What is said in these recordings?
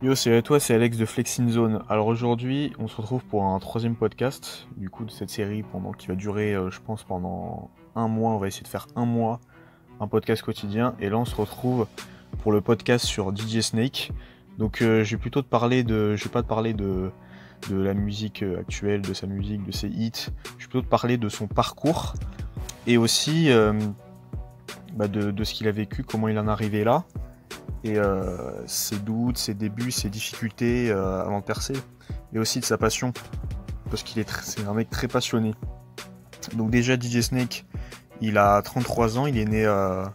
Yo, salut à toi, c'est Alex de Flexing Zone. Alors aujourd'hui, on se retrouve pour un troisième podcast, du coup, de cette série qui va durer, je pense, pendant un mois. On va essayer de faire un mois, un podcast quotidien. Et là, on se retrouve pour le podcast sur DJ Snake. Donc, je vais plutôt je vais pas te parler de la musique actuelle, de sa musique, de ses hits. Je vais plutôt te parler de son parcours et aussi de ce qu'il a vécu, comment il en est arrivé là. Et ses doutes, ses débuts, ses difficultés avant de percer, et aussi de sa passion, parce c'est un mec très passionné. Donc déjà DJ Snake, il a 33 ans, il est né à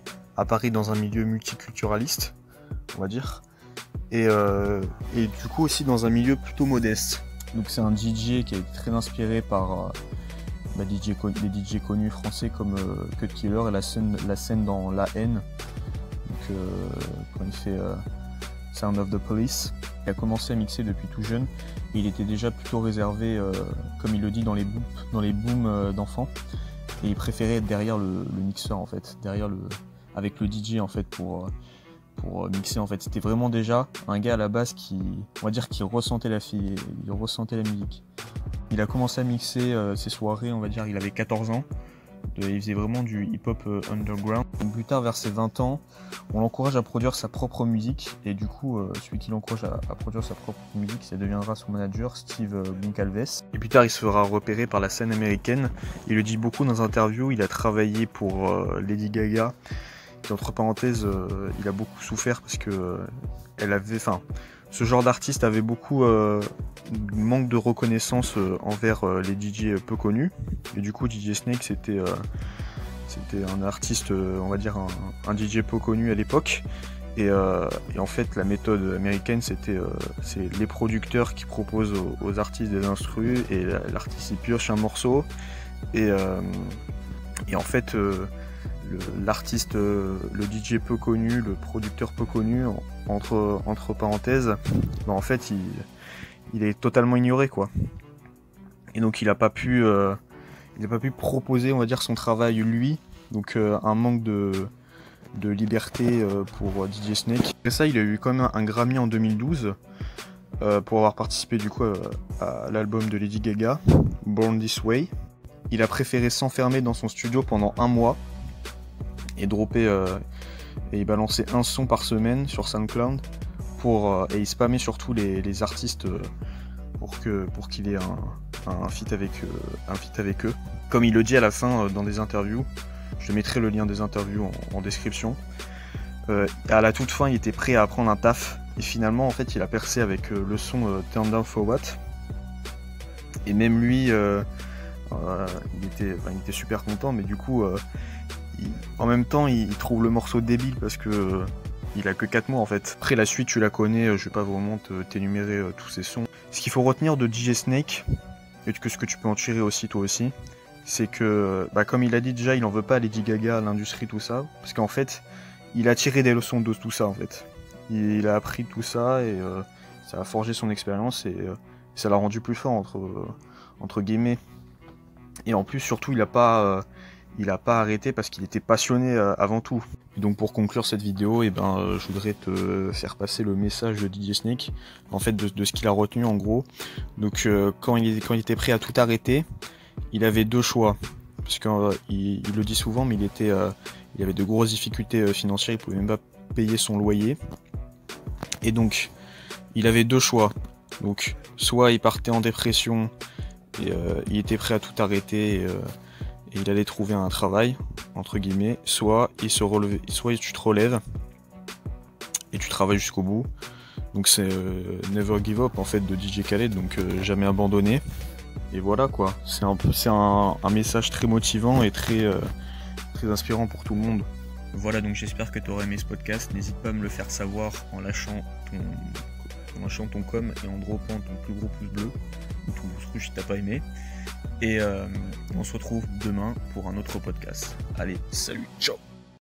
Paris dans un milieu multiculturaliste, on va dire, et du coup aussi dans un milieu plutôt modeste. Donc c'est un DJ qui a été très inspiré par des DJ connus français comme Cut Killer et la scène dans La Haine. Donc, quand il fait Sound of the Police, il a commencé à mixer depuis tout jeune et il était déjà plutôt réservé, comme il le dit, dans les booms d'enfants, et il préférait être derrière le mixeur en fait, avec le DJ en fait pour mixer en fait. C'était vraiment déjà un gars à la base on va dire, qui ressentait il ressentait la musique. Il a commencé à mixer ses soirées, on va dire, il avait 14 ans. Il faisait vraiment du hip-hop underground. Donc plus tard, vers ses 20 ans, on l'encourage à produire sa propre musique. Et du coup, celui qui l'encourage à produire sa propre musique, ça deviendra son manager, Steve Goncalves. Et plus tard, il se fera repérer par la scène américaine. Il le dit beaucoup dans des interviews. Il a travaillé pour Lady Gaga. Et entre parenthèses, il a beaucoup souffert parce que ce genre d'artiste avait beaucoup manque de reconnaissance envers les DJ peu connus. Et du coup, DJ Snake, c'était un artiste, on va dire un DJ peu connu à l'époque. Et en fait, la méthode américaine, c'est les producteurs qui proposent aux artistes des instrus, et l'artiste il pioche un morceau. Et en fait, l'artiste, le DJ peu connu, le producteur peu connu, entre parenthèses, en fait, il est totalement ignoré, quoi. Et donc il a pas pu proposer, on va dire, son travail lui. Donc un manque de liberté pour DJ Snake. Après ça, il a eu quand même un Grammy en 2012 pour avoir participé du coup à l'album de Lady Gaga, Born This Way. Il a préféré s'enfermer dans son studio pendant un mois et et il balançait un son par semaine sur SoundCloud et il spammait surtout les artistes pour qu'il ait un feat avec eux. Comme il le dit à la fin dans des interviews, je mettrai le lien des interviews en description. À la toute fin, il était prêt à apprendre un taf, et finalement en fait il a percé avec le son Turn Down For What. Et même lui, il était super content, mais du coup en même temps il trouve le morceau débile parce que il a que 4 mots en fait. Après la suite tu la connais, je vais pas vraiment t'énumérer tous ces sons. Ce qu'il faut retenir de DJ Snake, et que ce que tu peux en tirer aussi toi aussi, c'est que comme il a dit déjà, il en veut pas à Lady Gaga, à l'industrie, tout ça, parce qu'en fait il a tiré des leçons de tout ça en fait. Il a appris tout ça, et ça a forgé son expérience, et ça l'a rendu plus fort entre guillemets. Et en plus surtout il a pas arrêté parce qu'il était passionné avant tout. Et donc pour conclure cette vidéo, je voudrais te faire passer le message de DJ Snake, en fait de ce qu'il a retenu en gros. Donc quand il était prêt à tout arrêter, il avait deux choix. Parce qu'il le dit souvent, mais il avait de grosses difficultés financières, il pouvait même pas payer son loyer. Et donc il avait deux choix. Donc soit il partait en dépression et il était prêt à tout arrêter, et il allait trouver un travail, entre guillemets, soit tu te relèves et tu travailles jusqu'au bout. Donc c'est Never Give Up en fait de DJ Khaled, donc jamais abandonner. Et voilà quoi, c'est un message très motivant et très inspirant pour tout le monde. Voilà, donc j'espère que tu auras aimé ce podcast. N'hésite pas à me le faire savoir en lâchant ton com et en droppant ton plus gros pouce bleu ou ton pouce rouge si t'as pas aimé. Et on se retrouve demain pour un autre podcast. Allez, salut, ciao!